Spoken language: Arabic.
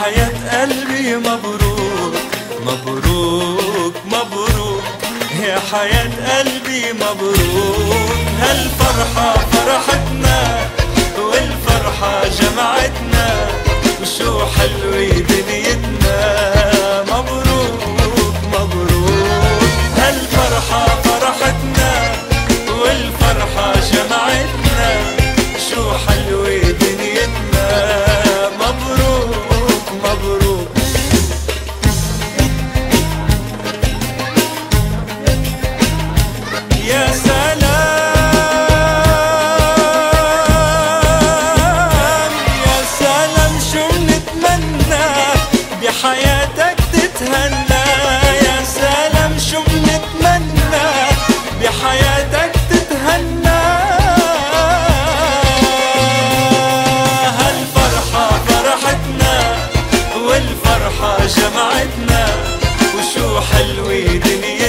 حياة قلبي مبروك مبروك مبروك، يا حياة قلبي مبروك. هالفرحة فرحتنا والفرحة جمعتنا، وشو حلوة دنيتنا. مبروك مبروك، هالفرحة فرحتنا والفرحة جمعتنا، شو حلوة دنيتنا. مبروك مبروك. يا سلام يا سلام، شو منتمنى بحياتك تتهنى. يا سلام شو منتمنى بحياتك تتهنى. هالفرحة فرحتنا والفرحة جمعتنا، وشو حلوة دنيا.